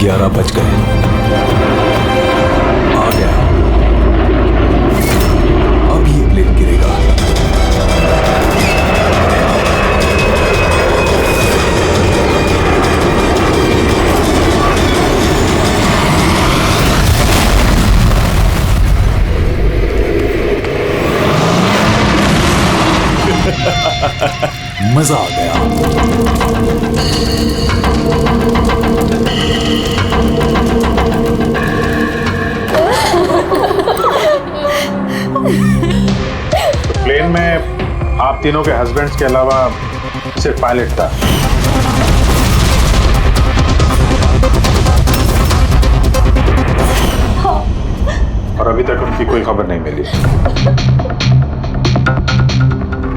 11 बज गए। आ गया, अब ये प्लेन गिरेगा। मजा आ गया। प्लेन में आप तीनों के हस्बैंड्स के अलावा सिर्फ पायलट था। और अभी तक उनकी कोई खबर नहीं मिली।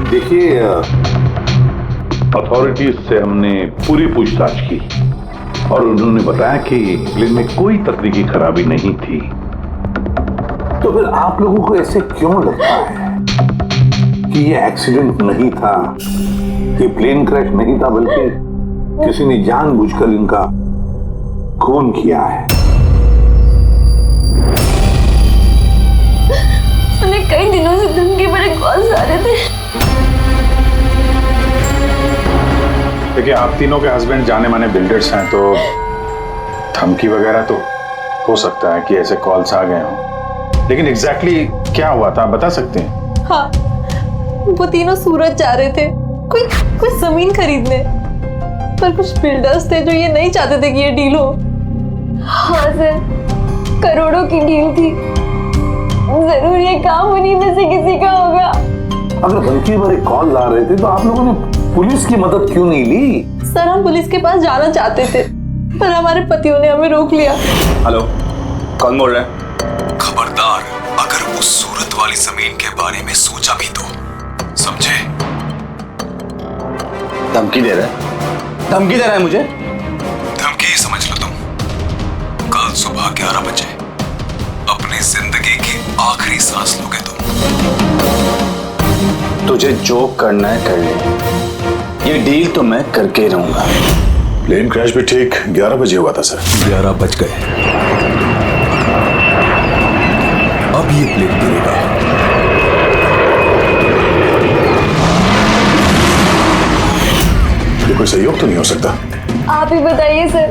देखिए, अथॉरिटीज से हमने पूरी पूछताछ की और उन्होंने बताया कि प्लेन में कोई तकनीकी खराबी नहीं थी। तो फिर आप लोगों को ऐसे क्यों लगता है कि ये एक्सीडेंट नहीं था, कि प्लेन क्रैश नहीं था, बल्कि किसी ने जानबूझकर इनका खून किया है? उन्हें कई दिनों से धमकी भरे कॉल्स आ रहे थे। देखिए, आप तीनों के हस्बैंड जाने माने बिल्डर्स हैं, तो धमकी वगैरह तो हो सकता है कि ऐसे कॉल्स आ गए हों, लेकिन एग्जैक्टली क्या हुआ था आप बता सकते हैं? हाँ, वो तीनों सूरत जा रहे थे कोई जमीन खरीदने, पर कुछ बिल्डर्स थे जो ये नहीं चाहते थे कि ये डील हो। हाँ सर, करोड़ों की डील थी, जरूर ये काम उन्हीं में से किसी का होगा। अगर धमकी भरे कॉल आ रहे थे तो आप लोगों ने पुलिस की मदद क्यों नहीं ली? सर, हम पुलिस के पास जाना चाहते थे, पर हमारे पतियों ने हमें रोक लिया। हेलो, कौन बोल रहा है? खबरदार, अगर उस सूरत वाली जमीन के बारे में सोचा भी तो, समझे? धमकी दे रहा है? धमकी दे रहा है मुझे? धमकी ही समझ लो तुम। कल सुबह 11 बजे अपनी जिंदगी की आखिरी सांस लोगे तुम। तुझे जो करना है कर ले, ये डील तो मैं करके ही रहूंगा। प्लेन क्रैश भी ठीक 11 बजे हुआ था सर। 11 बज गए, अब ये प्लेन गिरेगा। ये कोई सहयोग तो नहीं हो सकता? आप ही बताइए सर,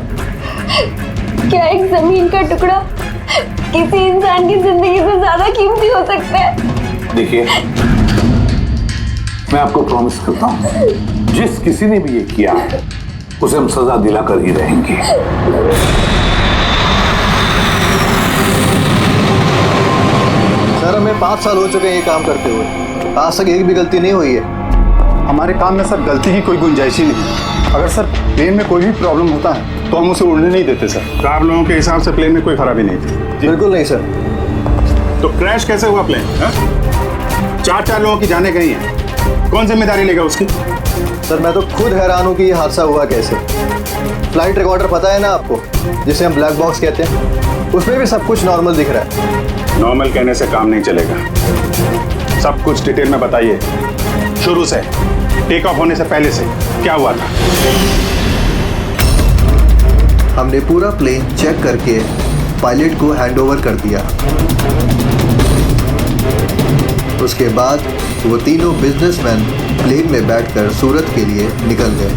क्या एक जमीन का टुकड़ा किसी इंसान की जिंदगी से ज्यादा कीमती हो सकता है? देखिए, मैं आपको प्रॉमिस करता हूं, जिस किसी ने भी ये किया उसे हम सजा दिलाकर ही रहेंगे। सर, हमें 5 साल हो चुके हैं ये काम करते हुए, आज तक एक भी गलती नहीं हुई है। हमारे काम में सर गलती की कोई गुंजाइश ही नहीं। अगर सर प्लेन में कोई भी प्रॉब्लम होता है तो हम उसे उड़ने नहीं देते सर। तो आप लोगों के हिसाब से प्लेन में कोई खराबी नहीं थी? बिल्कुल नहीं सर। तो क्रैश कैसे हुआ प्लेन? 4 लोगों की जाने गई हैं, कौन जिम्मेदारी लेगा उसकी? सर, मैं तो खुद हैरान हूँ कि ये हादसा हुआ कैसे। फ्लाइट रिकॉर्डर पता है ना आपको, जिसे हम ब्लैक बॉक्स कहते हैं, उसमें भी सब कुछ नॉर्मल दिख रहा है। नॉर्मल कहने से काम नहीं चलेगा, सब कुछ डिटेल में बताइए, शुरू से, टेक ऑफ होने से पहले से क्या हुआ था? हमने पूरा प्लेन चेक करके पायलट को हैंडओवर कर दिया। उसके बाद वो तीनों बिजनेसमैन प्लेन में बैठकर सूरत के लिए निकल गए।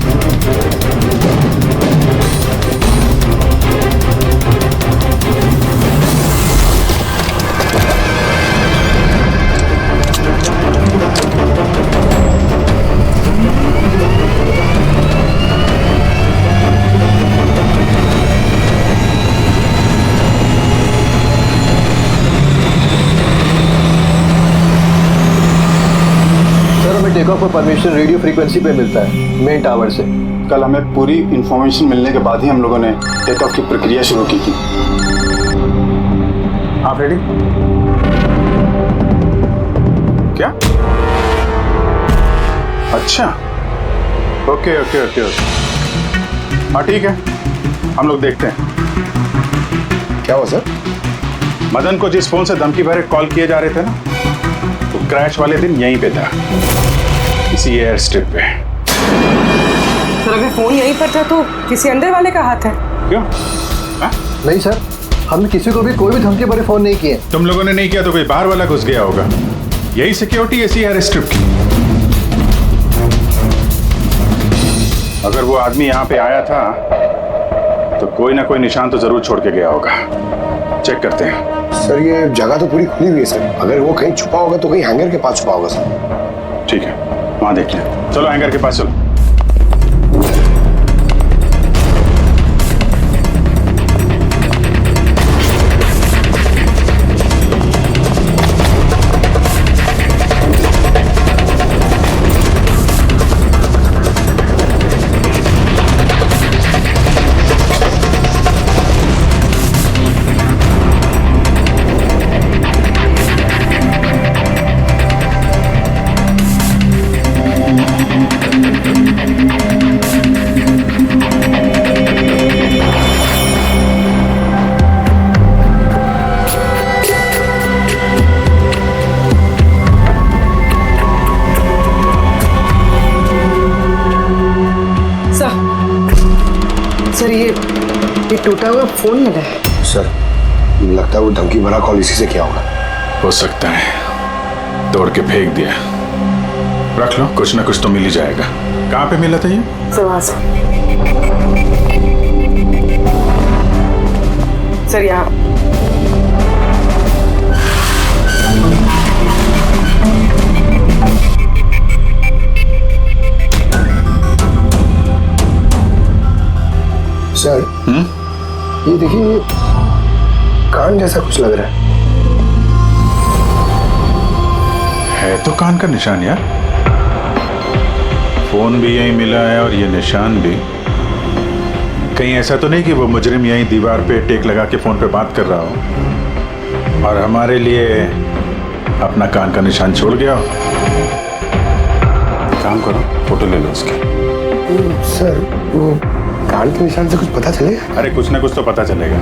टेक ऑफ का परमिशन रेडियो फ्रीक्वेंसी पे मिलता है, मेन टावर से। कल हमें पूरी इंफॉर्मेशन मिलने के बाद ही हम लोगों ने टेक ऑफ की प्रक्रिया शुरू की थी। आप रेडी? क्या? अच्छा, ओके ओके ओके ओके, हाँ ठीक है, हम लोग देखते हैं। क्या हुआ सर? मदन को जिस फोन से धमकी भरे कॉल किए जा रहे थे ना, तो क्रैश वाले दिन यहीं पे था, इसी एयर स्ट्रिप पे। सर, अगर फोन यहीं पर था तो किसी अंदर वाले का हाथ है? क्यों? नहीं सर, हमने किसी को भी कोई भी धमकी भरे फोन नहीं किए। तुम लोगों ने नहीं किया तो कोई बाहर वाला घुस गया होगा। यही सिक्योरिटी ऐसी है स्ट्रिप की। अगर वो आदमी यहाँ पे आया था तो कोई ना कोई निशान तो जरूर छोड़ के गया होगा। चेक करते हैं। सर ये जगह तो पूरी खुली हुई है सर, अगर वो कहीं छुपा होगा तो कहीं हैंगर के पास छुपा होगा सर। ठीक है, वहां देख लें। चलो हैंगर के पास चलो। सर ये टूटा हुआ फोन मिला है। सर लगता है वो धमकी भरा कॉल इसी से किया होगा। हो सकता है तोड़ के फेंक दिया। रख लो, कुछ ना कुछ तो मिल ही जाएगा। कहाँ पे मिला था ये? सर यहाँ। सर ये देखिए, कान जैसा कुछ लग रहा है तो कान का निशान यार। फोन भी यहीं मिला है और ये निशान भी। कहीं ऐसा तो नहीं कि वो मुजरिम यहीं दीवार पे टेक लगा के फोन पे बात कर रहा हो और हमारे लिए अपना कान का निशान छोड़ गया हो। काम करो, फोटो ले लो उसकी। सर वो कान के निशान से कुछ पता चलेगा? अरे कुछ ना कुछ तो पता चलेगा।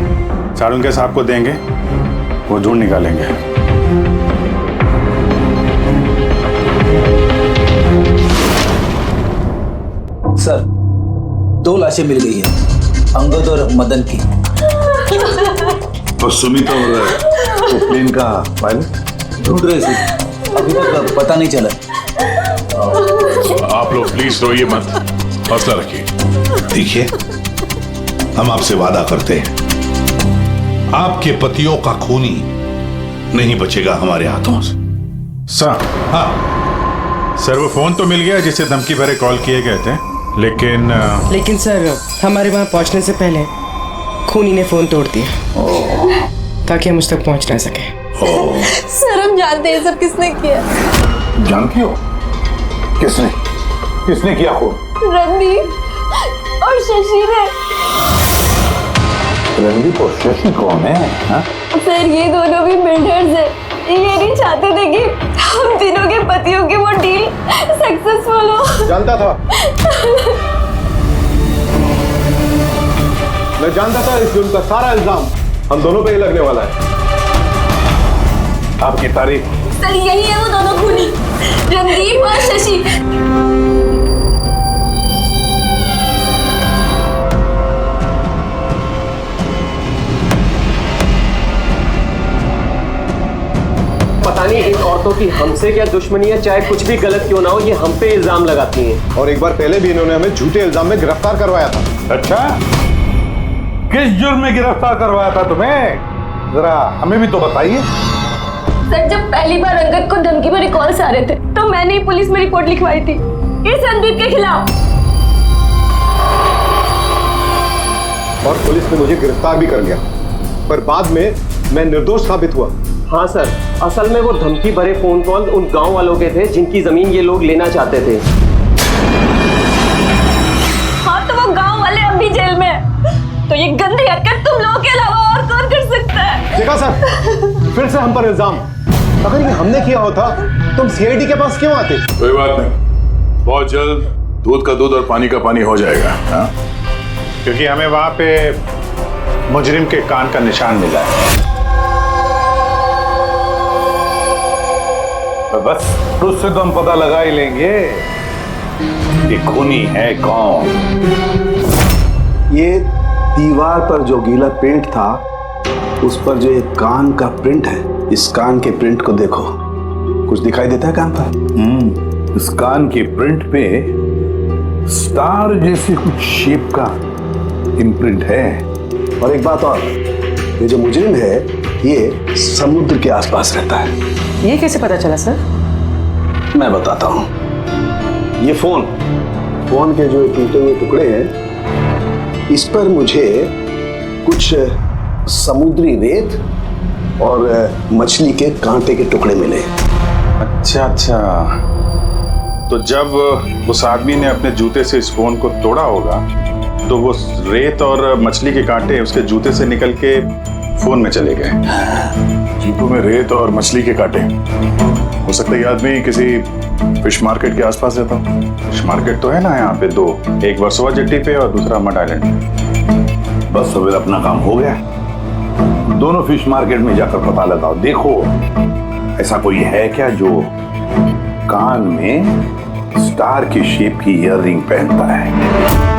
सारुण के साहब को देंगे, वो ढूंढ निकालेंगे। सर 2 लाशें मिल गई है, अंगद और मदन की। और सुमित और प्लेन का पायलट ढूंढ रहे थे, अभी तक पता नहीं चला। आप लोग प्लीज रोइए मत, हौसला रखिए। देखिए, हम आपसे वादा करते हैं, आपके पतियों का खूनी नहीं बचेगा हमारे हाथों से। सर, हाँ सर वो फोन तो मिल गया जिसे धमकी भरे कॉल किए गए थे, लेकिन सर हमारे वहां पहुंचने से पहले खूनी ने फोन तोड़ दिया ताकि हम उस तक पहुंच ना सके। सर हम जानते हैं सब किसने किया। जानती हो किसने किसने किया खून? रणदीप और शशि ने। रणदीप और शशि कौन है? हाँ? सर ये दोनों भी बिल्डर्स हैं। ये नहीं चाहते थे कि हम तीनों के पतियों की वो डील सक्सेसफुल हो। जानता था, मैं जानता था इस जुर्म का सारा इल्जाम हम दोनों पे ही लगने वाला है। आपकी तारीफ? सर यही है वो दोनों खूनी, रणदीप और शशि। पता नहीं इन औरतों की हमसे क्या दुश्मनी है, चाहे कुछ भी गलत क्यों ना हो, ये हम पे इल्जाम लगाती हैं। और एक बार पहले भी इन्होंने हमें झूठे इल्जाम में गिरफ्तार करवाया था। अच्छा, किस जुर्म में गिरफ्तार करवाया था तुम्हें? जरा हमें भी तो बताइए। सर जब पहली बार अंगद को धमकी भरे कॉल्स आ रहे थे तो मैंने ही पुलिस में रिपोर्ट लिखवाई थी इस रणदीप के खिलाफ। और पुलिस ने मुझे गिरफ्तार भी कर लिया, पर बाद में मैं निर्दोष साबित हुआ। हाँ सर, असल में वो धमकी भरे फोन कॉल उन गांव वालों के थे जिनकी जमीन ये लोग लेना चाहते थे। हाँ तो वो गांव वाले अब भी जेल में हैं। तो ये गंदी हरकत तुम लोगों के अलावा और कौन कर सकता है? देखा सर, फिर से हम पर इल्जाम। अगर ये हमने किया होता तुम सीआईडी के पास क्यों आते? कोई बात नहीं, बहुत जल्द दूध का दूध और पानी का पानी हो जाएगा। हाँ? क्योंकि हमें वहां पे मुजरिम के कान का निशान मिला है। तो बस उससे तो हम पता लगा ही लेंगे कि खूनी है कौन। ये दीवार पर जो गीला पेंट था उस पर जो एक कान का प्रिंट है, इस कान के प्रिंट को देखो। कुछ दिखाई देता है कान पर? इस कान के प्रिंट पे स्टार जैसी कुछ शेप का इम्प्रिंट है। और एक बात और, ये जो मुजरिम है ये समुद्र के आसपास रहता है। ये कैसे पता चला सर? मैं बताता हूं। ये फोन के जो टूटे हुए टुकड़े हैं, इस पर मुझे कुछ समुद्री रेत और मछली के कांटे के टुकड़े मिले। अच्छा, तो जब उस आदमी ने अपने जूते से इस फोन को तोड़ा होगा तो वो रेत और मछली के कांटे उसके जूते से निकल के फोन में चले गए। जूतों में रेत और मछली के कांटे, हो सकता है ये आदमी किसी फिश मार्केट के आसपास रहता हूँ। फिश मार्केट तो है ना यहाँ पे दो, एक वर्सोवा जेट्टी पे और दूसरा मड आइलैंड पे। बस सवेर अपना काम हो गया। दोनों फिश मार्केट में जाकर पता लगाओ। देखो ऐसा कोई है क्या जो कान में स्टार की शेप की ईयररिंग पहनता है।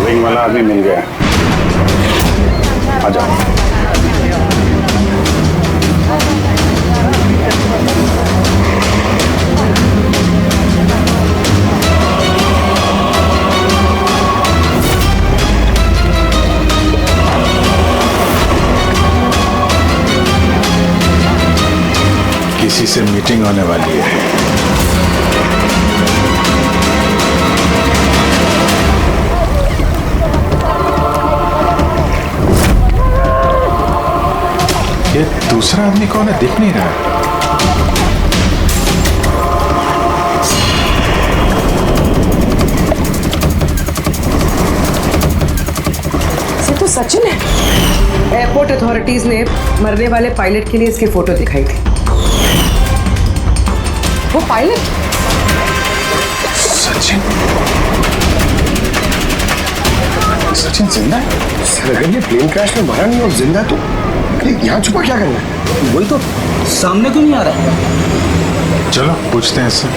रिंग वाला आदमी मिल गया। आ जाओ। किसी से मीटिंग होने वाली है। ये दूसरा आदमी कौन है, दिख नहीं रहा है। ये तो सचिन है। एयरपोर्ट अथॉरिटीज ने मरने वाले पायलट के लिए इसकी फोटो दिखाई थी। वो पायलट सचिन जिंदा है? सर अगर ये प्लेन क्रैश में मरा नहीं और जिंदा तो यहाँ छुपा क्या करना है? वही तो सामने क्यों नहीं आ रहा? चलो पूछते हैं इससे।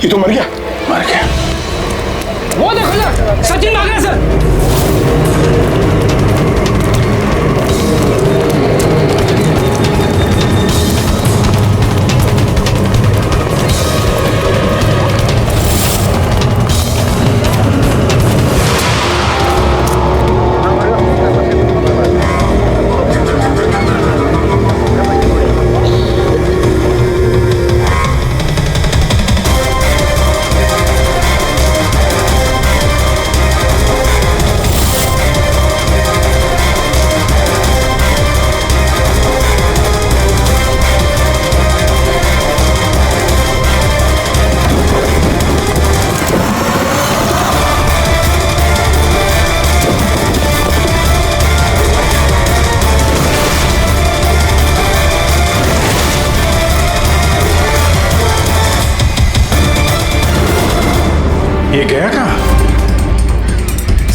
ये तो मर गया। मर गया। वो देखो ना, सचिन भाग रहा है सर।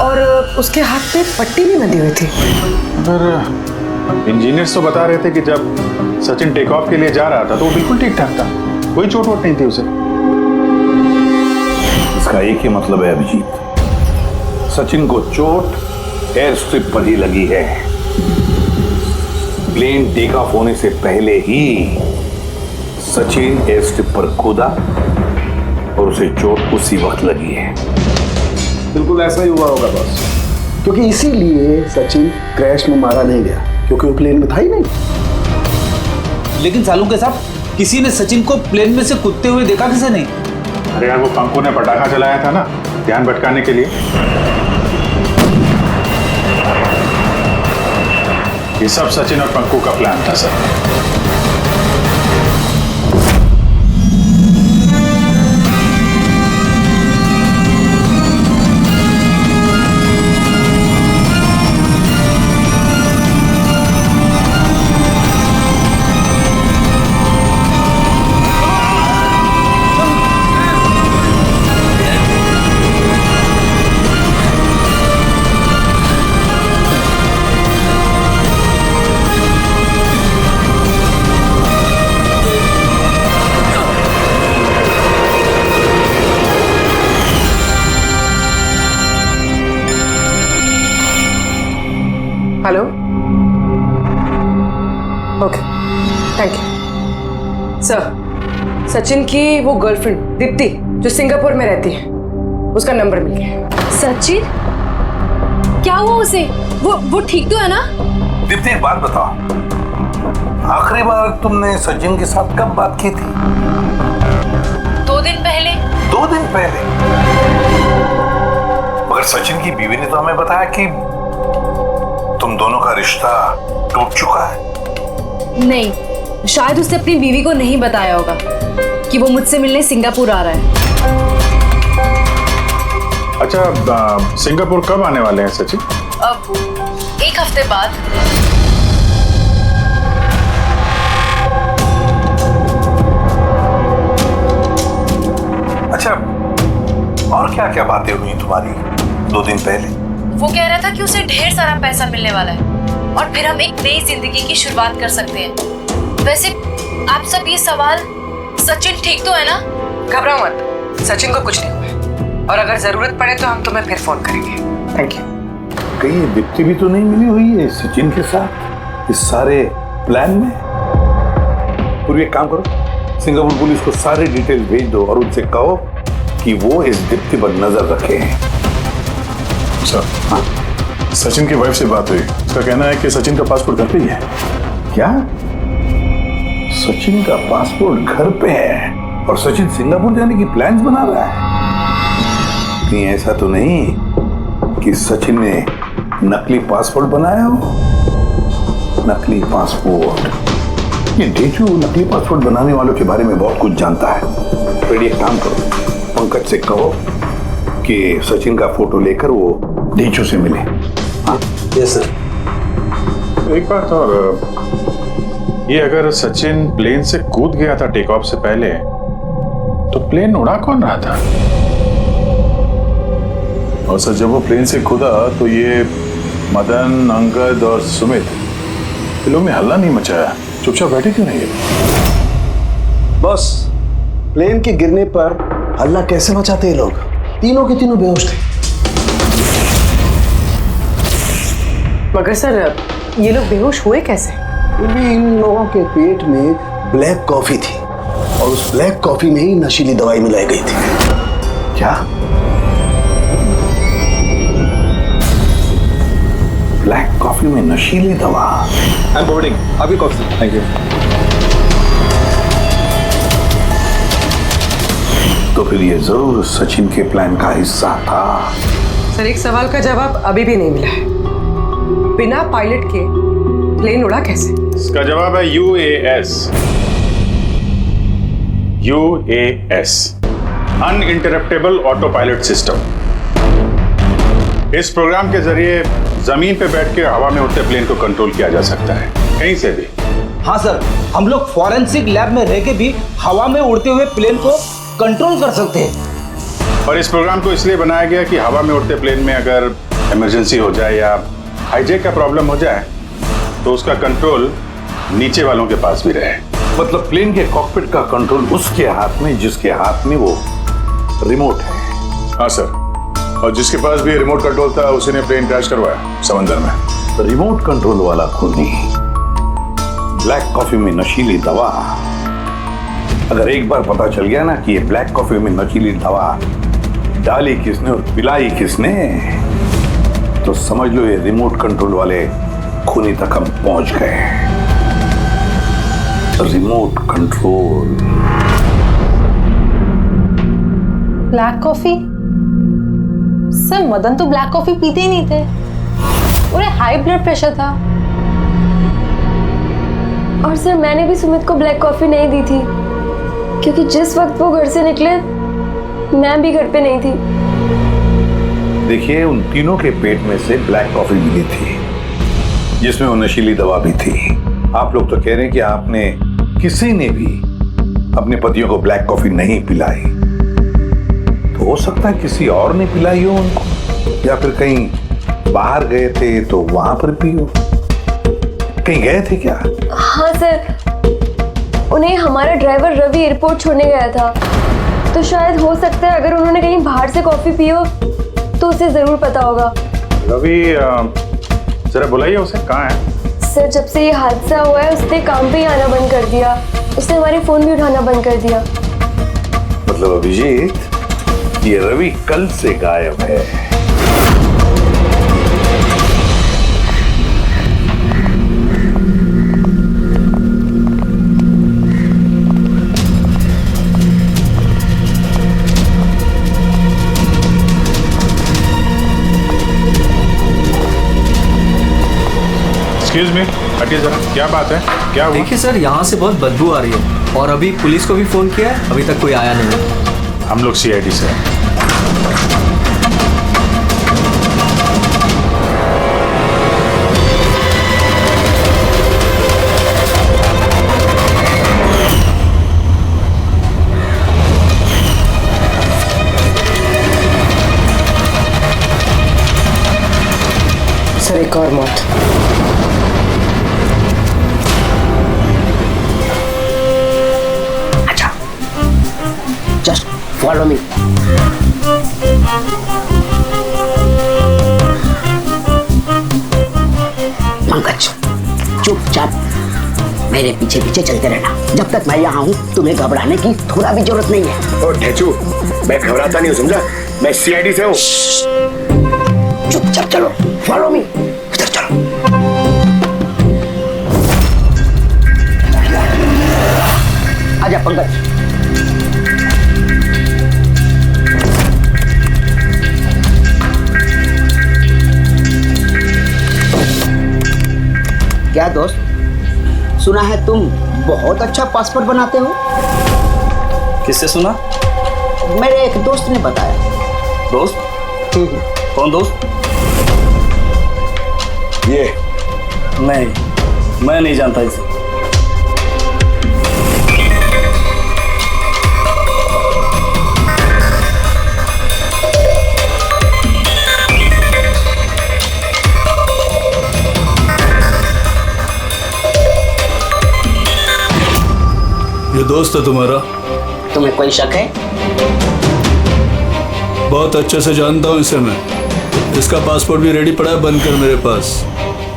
और उसके हाथ पे पट्टी भी बंधी हुई थी। पर इंजीनियर्स तो बता रहे थे कि जब सचिन टेक ऑफ के लिए जा रहा था तो वो बिल्कुल ठीक ठाक था, कोई चोट वोट नहीं थी उसे। इसका एक ही मतलब है अभिजीत, सचिन को चोट एयर स्ट्रिप पर ही लगी है। प्लेन टेक ऑफ होने से पहले ही सचिन एयर स्ट्रिप पर कूदा और उसे चोट उसी वक्त लगी है। बिल्कुल ऐसा ही हुआ होगा बॉस, क्योंकि इसीलिए सचिन क्रैश में मारा नहीं गया, क्योंकि वो प्लेन में था ही नहीं। लेकिन सालू के साहब, किसी ने सचिन को प्लेन में से कूदते हुए देखा किसे नहीं? अरे यार, वो पंकु ने पटाखा चलाया था ना ध्यान भटकाने के लिए। ये सब सचिन और पंकु का प्लान था sir. Hello, okay, thank you sir. Sachin की वो गर्लफ्रेंड दीप्ति जो सिंगापुर में रहती है, उसका नंबर मिल गया। सचिन, क्या हुआ उसे? वो ठीक तो है ना? दीप्ति, एक बात बताओ, आखिरी बार तुमने सचिन के साथ कब बात की थी? 2 दिन पहले। 2 दिन पहले? मगर सचिन की बीवी ने तो हमें बताया कि तुम दोनों का रिश्ता टूट चुका है। नहीं, शायद उसने अपनी बीवी को नहीं बताया होगा कि वो मुझसे मिलने सिंगापुर आ रहा है। अच्छा, सिंगापुर कब आने वाले हैं सचिन? अब 1 हफ्ते बाद। अच्छा, और क्या क्या बातें हुई तुम्हारी 2 दिन पहले? वो कह रहा था कि उसे ढेर सारा पैसा मिलने वाला है और फिर हम एक नई जिंदगी की शुरुआत कर सकते हैं। वैसे आप सब ये सवाल, सचिन ठीक तो है ना? घबराओ मत, सचिन को कुछ नहीं हुआ और अगर जरूरत पड़े तो हम तुम्हें फिर फोन करेंगे। Thank you. कहीं दीप्ति भी तो नहीं मिली हुई है सचिन के साथ इस सारे प्लान में? पूरी एक काम करो, सिंगापुर पुलिस को सारे डिटेल भेज दो और उनसे कहो कि वो इस दीप्ति पर नजर रखे हैं। सर, हाँ? सचिन की वाइफ से बात हुई, उसका कहना है कि सचिन का पासपोर्ट घर पे ही है। क्या? सचिन का पासपोर्ट घर पे है और सचिन सिंगापुर जाने की प्लान्स बना रहा है? कहीं ऐसा तो नहीं कि सचिन ने नकली पासपोर्ट बनाया हो? नकली पासपोर्ट, ये डेचू नकली पासपोर्ट बनाने वालों के बारे में बहुत कुछ जानता है। फिर एक काम करो, पंकज से कहो कि सचिन का फोटो लेकर वो डेचू से मिले। हाँ? Yes sir. एक बात और, ये अगर सचिन प्लेन से कूद गया था टेक ऑफ से पहले, तो प्लेन उड़ा कौन रहा था? और सर, जब वो प्लेन से कूदा तो ये मदन, अंगद और सुमित, इन लोगों ने हल्ला नहीं मचाया, चुपचाप बैठे क्यों नहीं है? बॉस, प्लेन के गिरने पर हल्ला कैसे मचाते हैं लोग? तीनों के तीनों बेहोश थे। मगर सर, ये लोग बेहोश हुए कैसे? इन लोगों के पेट में ब्लैक कॉफी थी और उस ब्लैक कॉफी में ही नशीली दवाई मिलाई गई थी। क्या? ब्लैक कॉफी में नशीली दवा? आई एम बोर्डिंग, अभी कॉफी। Thank you. तो फिर ये जरूर सचिन के प्लान का हिस्सा था। सर, एक सवाल का जवाब अभी भी नहीं मिला है। बिना पायलट के प्लेन उड़ा कैसे? इसका जवाब है UAS। UAS, uninterruptible auto pilot system. इस प्रोग्राम के जरिए जमीन पे बैठ के हवा में उड़ते प्लेन को कंट्रोल किया जा सकता है, कहीं से भी। हाँ सर, हम लोग फॉरेंसिक लैब में रह के भी हवा में उड़ते हुए प्लेन को कंट्रोल कर सकते हैं। और इस प्रोग्राम को इसलिए बनाया गया कि हवा में उड़ते प्लेन में अगर इमरजेंसी हो जाए या हाईजैक का प्रॉब्लम हो जाए तो उसका कंट्रोल नीचे वालों के पास भी रहे। मतलब प्लेन के कॉकपिट का कंट्रोल उसके हाथ में जिसके हाथ में वो रिमोट है। हाँ सर, और जिसके पास भी रिमोट कंट्रोल था उसी ने प्लेन क्रैश करवाया समंदर में। रिमोट कंट्रोल वाला खूनी, ब्लैक कॉफी में नशीली दवा। अगर एक बार पता चल गया ना कि ये ब्लैक कॉफी में नशीली दवा डाली किसने और पिलाई किसने, तो समझ लो ये रिमोट कंट्रोल वाले खूनी तक हम पहुंच गए। Remote control. Black coffee? Sir Madan तो ब्लैक कॉफी पीते ही नहीं थे, उन्हें हाई ब्लड प्रेशर था। और सर मैंने भी सुमित को ब्लैक कॉफी नहीं दी थी, क्योंकि जिस वक्त वो घर से निकले मैं भी घर पे नहीं थी। देखिए, उन तीनों के पेट में से ब्लैक कॉफी मिली थी जिसमें वो नशीली दवा भी थी। आप लोग तो कह रहे हैं कि आपने किसी ने भी अपने पतियों को ब्लैक कॉफी नहीं पिलाई, तो हो सकता है किसी और ने पिलाई हो उनको, या फिर कहीं बाहर गए थे तो वहां पर पी हो। कहीं गए थे क्या? हाँ सर, उन्हें हमारा ड्राइवर रवि एयरपोर्ट छोड़ने गया था, तो शायद हो सकता है अगर उन्होंने कहीं बाहर से कॉफी पी हो तो उसे जरूर पता होगा। रवि जरा बुलाइए उसे, कहाँ है? सर जब से ये हादसा हुआ है उसने काम पे ही आना बंद कर दिया, उसने हमारे फोन भी उठाना बंद कर दिया। मतलब अभिजीत, ये रवि कल से गायब है। एक्सक्यूज मी, हटिए जरा, क्या बात है, क्या हुआ? देखिए सर, यहाँ से बहुत बदबू आ रही है और अभी पुलिस को भी फोन किया है, अभी तक कोई आया नहीं है। हम लोग CID से हैं। सर एक और मौत। Just follow me. पंकज, चुपचाप मेरे पीछे पीछे चलते रहना। जब तक मैं यहाँ हूँ तुम्हें घबराने की थोड़ा भी जरूरत नहीं है। ओ ठेचू, मैं घबराता नहीं हूँ, समझा? मैं CID से हूँ। चुपचाप चलो, फॉलो मी। इधर चलो। आजा पंकज। क्या दोस्त, सुना है तुम बहुत अच्छा पासपोर्ट बनाते हो? किससे सुना? मेरे एक दोस्त ने बताया। दोस्त? कौन दोस्त? ये मैं नहीं जानता इसे। ये दोस्त है तुम्हारा? तुम्हें कोई शक है? बहुत अच्छे से जानता हूँ इसे मैं। इसका पासपोर्ट भी रेडी पड़ा है, बनकर मेरे पास।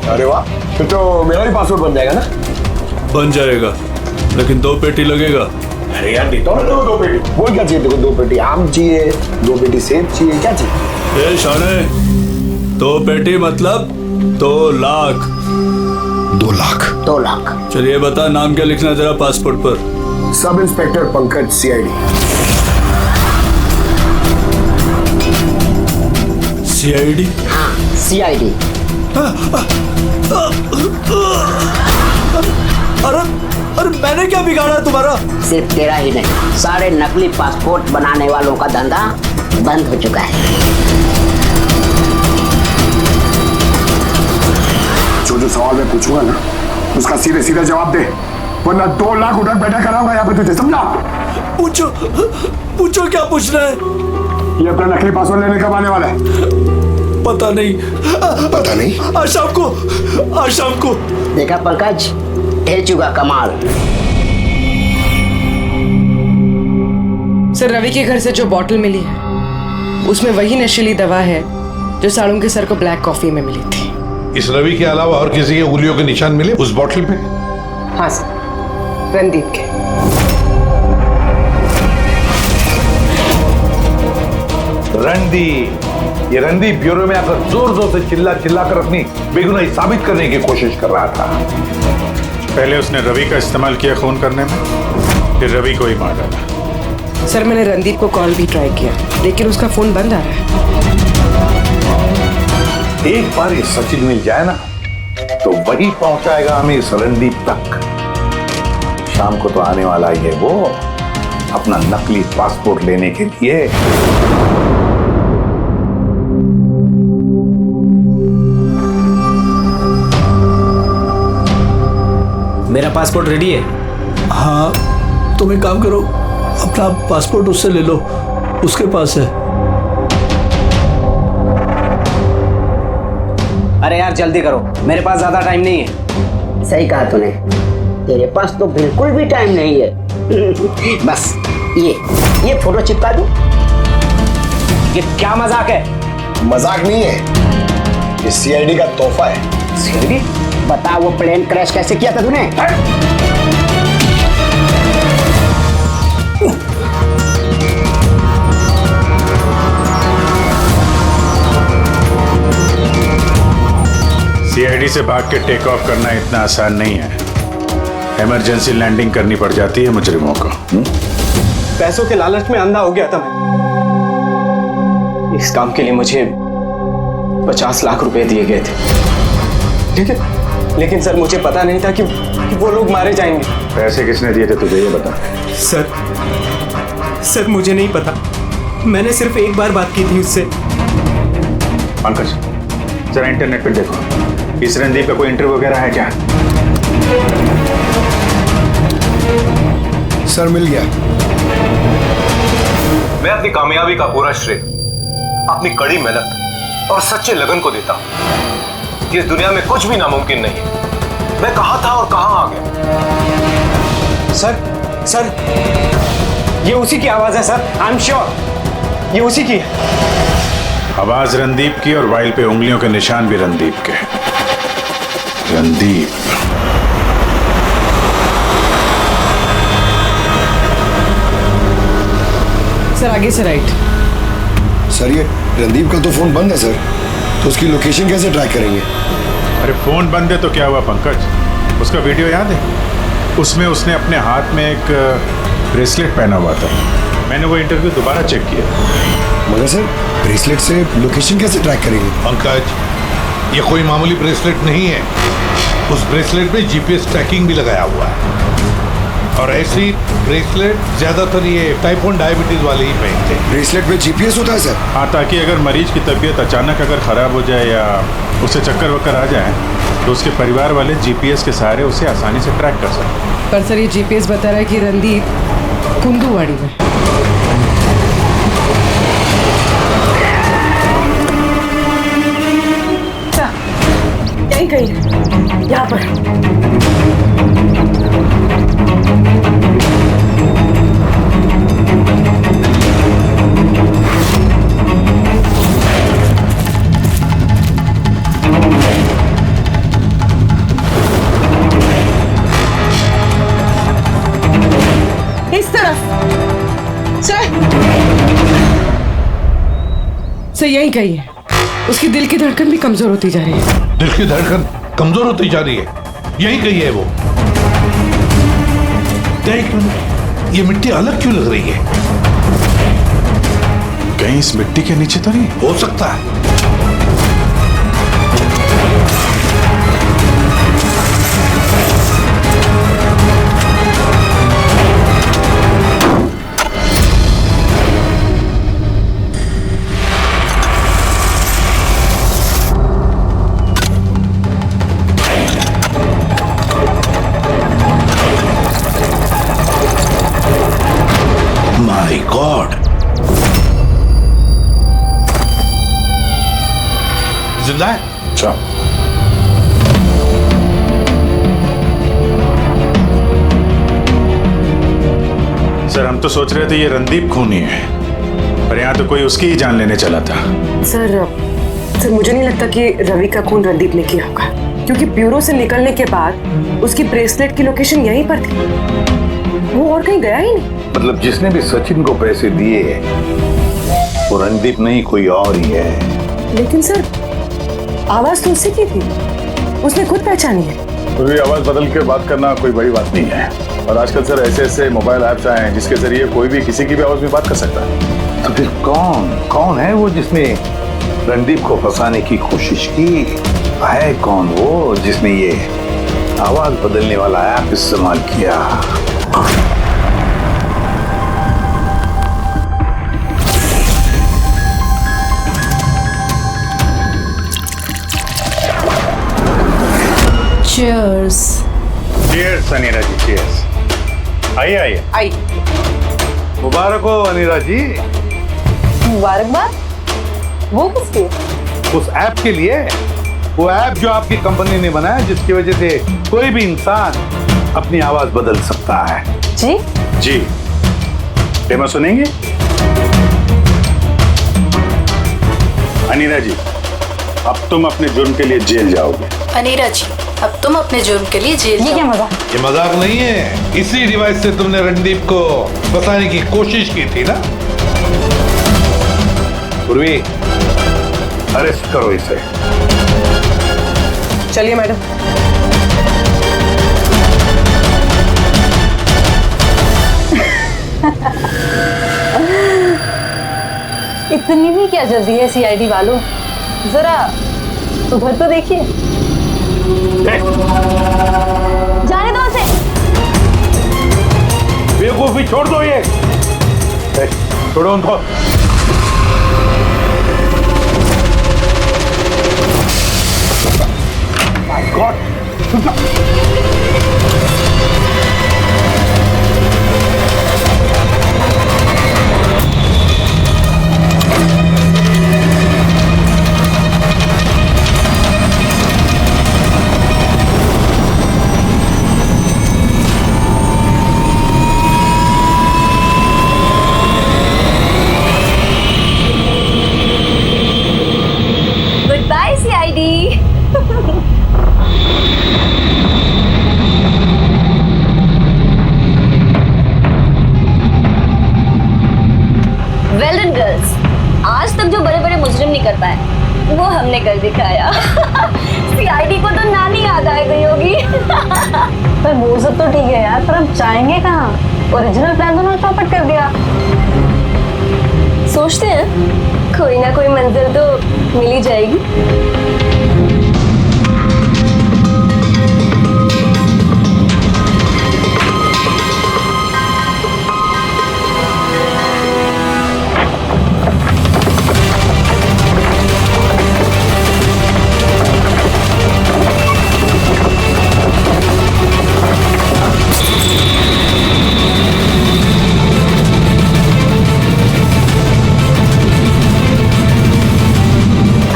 अरे वाह, फिर तो मेरा भी पासपोर्ट बन जाएगा ना? बन जाएगा, लेकिन 2 पेटी लगेगा। अरे यार देता हूँ ना 2 पेटी। बोल क्या चाहिए? देखो 2 पेटी आम चाहिए, 2 पेटी सेब चाहिए, क्या चाहिए? ए शाने, 2 पेटी मतलब 2 लाख। 2 लाख? 2 लाख। चलिए बता, नाम क्या लिखना जरा पासपोर्ट पर? Sub inspector Pankaj, CID। CID? हाँ, CID। अरे मैंने क्या बिगाड़ा तुम्हारा? सिर्फ तेरा ही नहीं, सारे नकली पासपोर्ट बनाने वालों का धंधा बंद हो चुका है। जो सवाल मैं पूछूंगा ना, उसका सीधे सीधा जवाब दे, वरना 2 लाख उठक बैठक कराऊंगा यहाँ पे तुझे, समझा? पूछो क्या पूछना है? ये अपना नकली पासवर्ड लेने कब आने वाला है? पता नहीं। पता नहीं? आज शाम को। देखा पंकज, ढेर चुका कमाल। सर, रवि के घर से जो बॉटल मिली है उसमें वही नशीली दवा है जो साड़ू के सर को ब्लैक कॉफी में मिली थी। इस रवि के अलावा और किसी के उंगलियों के निशान मिले उस बॉटल पे? हाँ सर, रणदीप के। रणदीप, ये रणदीप ब्यूरो में आकर जोर जोर से चिल्ला कर अपनी बेगुनाही साबित करने की कोशिश कर रहा था। पहले उसने रवि का इस्तेमाल किया खून करने में, फिर रवि को ही मार डाला। सर, मैंने रणदीप को कॉल भी ट्राई किया लेकिन उसका फोन बंद आ रहा है। एक बार ये सचिन मिल जाए ना तो वही पहुंचाएगा हमें इस रणदीप तक। शाम को तो आने वाला ही है वो, अपना नकली पासपोर्ट लेने के लिए। मेरा पासपोर्ट रेडी है। हाँ, तुम एक काम करो, अपना पासपोर्ट उससे ले लो, उसके पास है। अरे यार जल्दी करो, मेरे पास ज्यादा टाइम नहीं है। सही कहा तूने, तेरे पास तो बिल्कुल भी टाइम नहीं है। बस ये फोटो चिपका दूं? ये क्या मजाक है? मजाक नहीं है, ये सीआईडी का तोहफा है। सीआईडी? बता, वो प्लेन क्रैश कैसे किया था तूने? सीआईडी से भाग के टेक ऑफ करना इतना आसान नहीं है। इमरजेंसी लैंडिंग करनी पड़ जाती है मुजरिमों को। पैसों के लालच में अंधा हो गया था मैं। इस काम के लिए मुझे 50 लाख रुपए दिए गए थे, लेकिन सर मुझे पता नहीं था कि वो लोग मारे जाएंगे। पैसे किसने दिए थे तुझे, ये बता। सर मुझे नहीं पता, मैंने सिर्फ एक बार बात की थी उससे। पंकज, जरा इंटरनेट पे देखो, इस रणदीप का कोई इंटरव्यू वगैरह है क्या? सर, मिल गया। मैं अपनी कामयाबी का पूरा श्रेय अपनी कड़ी मेहनत और सच्चे लगन को देता हूं। इस दुनिया में कुछ भी नामुमकिन नहीं। मैं कहां था और कहां आ गया। सर ये उसी की आवाज है सर, आई एम श्योर ये उसी की है। आवाज रणदीप की और वाइल पे उंगलियों के निशान भी रणदीप के। रणदीप, सर आगे से राइट। सर, ये रणदीप का तो फोन बंद है सर, तो उसकी लोकेशन कैसे ट्रैक करेंगे? अरे फोन बंद है तो क्या हुआ पंकज, उसका वीडियो याद है? उसमें उसने अपने हाथ में एक ब्रेसलेट पहना हुआ था। मैंने वो इंटरव्यू दोबारा चेक किया। मगर सर, ब्रेसलेट से लोकेशन कैसे ट्रैक करेंगे? पंकज, ये कोई मामूली ब्रेसलेट नहीं है। उस ब्रेसलेट में जीपीएस ट्रैकिंग भी लगाया हुआ है, और ऐसी ब्रेसलेट ज्यादातर ये टाइप 1 डायबिटीज वाले ही पहनते हैं। ब्रेसलेट में जीपीएस होता है सर? हाँ, ताकि अगर मरीज की तबीयत अचानक अगर खराब हो जाए या उसे चक्कर वक्कर आ जाए तो उसके परिवार वाले जीपीएस के सहारे उसे आसानी से ट्रैक कर सकते। पर सर ये जीपीएस बता रहा है कि रणदीप कुंदूवाड़ी में। यहीं कहीं, यहाँ पर। इस तरफ सर यहीं कहीं है। उसकी दिल की धड़कन भी कमजोर होती जा रही है। दिल की धड़कन कमजोर होती जा रही है, यही कही है वो। देख, ये मिट्टी अलग क्यों लग रही है? कहीं इस मिट्टी के नीचे तो नहीं? हो सकता है। अच्छा, सर हम तो सोच रहे थे ये रणदीप खूनी है, पर यहाँ तो कोई उसकी ही जान लेने चला था। सर मुझे नहीं लगता कि रवि का खून रणदीप ने किया होगा, क्योंकि ब्यूरो से निकलने के बाद उसकी ब्रेसलेट की लोकेशन यहीं पर थी, वो और कहीं गया ही नहीं। मतलब जिसने भी सचिन को पैसे दिए वो रणदीप नहीं, कोई और ही है। लेकिन सर आवाज तो उससे की थी, उसने खुद पहचानी है। तो ये आवाज बदल के बात करना कोई बड़ी बात नहीं है, और आजकल सर ऐसे ऐसे मोबाइल ऐप्स आए हैं जिसके जरिए कोई भी किसी की भी आवाज में बात कर सकता है। तो फिर कौन है वो जिसने रणदीप को फंसाने की कोशिश की? है कौन वो जिसने ये आवाज बदलने वाला ऐप इस्तेमाल किया? Cheers. Cheers, अनीरा जी, cheers. आइए आइए। आई। मुबारक हो अनीरा जी। मुबारकबाद? वो किसके? उस ऐप के लिए, वो ऐप जो आपकी कंपनी ने बनाया जिसकी वजह से कोई भी इंसान अपनी आवाज बदल सकता है। जी? जी, डेमो सुनेंगे? अनीरा जी, अब तुम अपने जुर्म के लिए जेल जाओगे। अनीरा जी, अब तुम अपने जुर्म के लिए जेल ये क्या मजाक? ये मजाक नहीं है, इसी डिवाइस से तुमने रणदीप को फंसाने की कोशिश की थी ना? पूर्वी, अरेस्ट करो इसे। चलिए मैडम। इतनी भी क्या जल्दी है सीआईडी वालों, जरा उधर तो देखिए। जाने दो उसे। बेवकूफी छोड़ दो ये। छोड़ो उनको। My God! Goodbye, CID. Well done, girls. आज तक जो बड़े बड़े मुजरिम नहीं कर पाए वो हमने कर दिखाया। सीआईडी को तो नानी याद आ गई होगी। पर वो सब तो ठीक है यार, पर अब जाएंगे कहाँ? ओरिजिनल प्लान तो ना चौपट कर दिया। सोचते हैं कोई ना कोई मंजिल तो मिल ही जाएगी।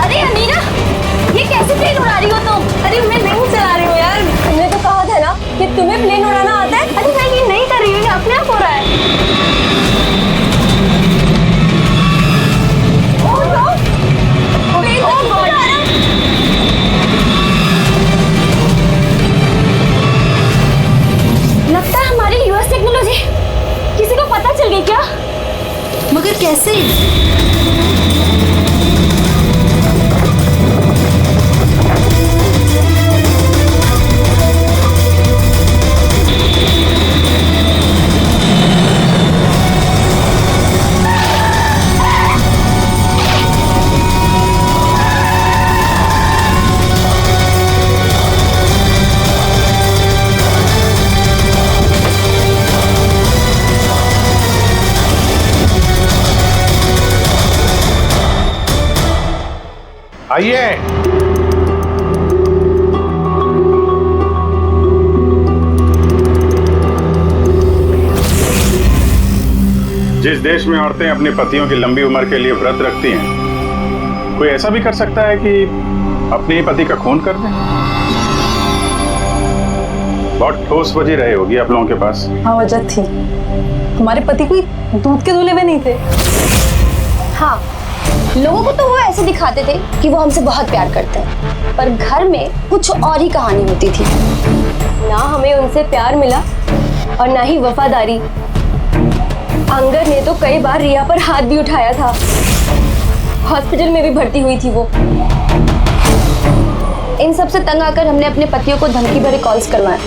अरे अमीरा, ये कैसे प्लेन उड़ा रही हो तुम? अरे मैं नहीं चला रही हूँ यार, तुमने तो कहा था ना कि तुम्हें प्लेन उड़ाना आता है। अरे मैं ये नहीं कर रही हूँ, ये अपने आप हो रहा है। ओह नो, प्लेन तो नहीं उड़ा रहा। लगता है हमारी यूएस टेक्नोलॉजी किसी को पता चल गई क्या? मगर कैसे? आइए। जिस देश में औरतें अपने पतियों की लंबी उम्र के लिए व्रत रखती हैं, कोई ऐसा भी कर सकता है कि अपने ही पति का खून कर दें? बहुत ठोस वजह रही होगी आप लोगों के पास। हाँ वजह थी, हमारे पति कोई दूध के धुले हुए नहीं थे। हाँ, लोगों को तो वो ऐसे दिखाते थे कि वो हमसे बहुत प्यार करते हैं, पर घर में कुछ और ही कहानी होती थी। ना हमें उनसे प्यार मिला और ना ही वफादारी। अंगद ने तो कई बार रिया पर हाथ भी उठाया था। हॉस्पिटल में भी भर्ती हुई थी वो। इन सब से तंग आकर हमने अपने पतियों को धमकी भरे कॉल्स करवाए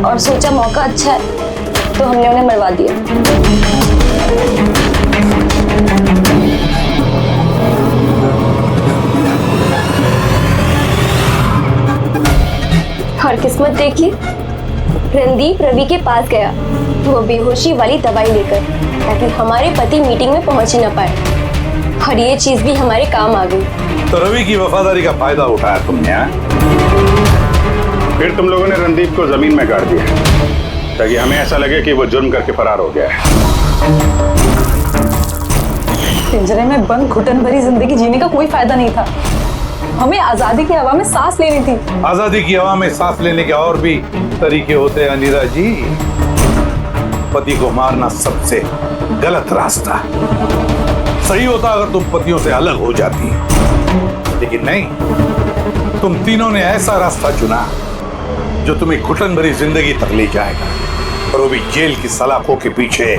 और सोचा मौका अच्छा है तो हमने उन्हें मरवा दिया। और किस्मत देखिए, रणदीप रवि के पास गया, वो बेहोशी वाली दवाई लेकर, ताकि हमारे पति मीटिंग में पहुंच ही ना पाए। और ये चीज भी हमारे काम आ गई। तो रवि की वफादारी का फायदा उठाया तुमने, हाँ? फिर तुम लोगों ने रणदीप को जमीन में गाड़ दिया ताकि हमें ऐसा लगे कि वो जुर्म करके फरार हो गया है। पिंजरे में बंद घुटन भरी जिंदगी जीने का कोई फायदा नहीं था। हमें आजादी की हवा में सांस लेनी थी। आजादी की हवा में सांस लेने के और भी तरीके होते हैं अनीरा जी। पति को मारना सबसे गलत रास्ता। सही होता अगर तुम पतियों से अलग हो जाती, लेकिन नहीं, तुम तीनों ने ऐसा रास्ता चुना जो तुम्हें घुटन भरी जिंदगी तक ले जाएगा, और वो भी जेल की सलाखों के पीछे।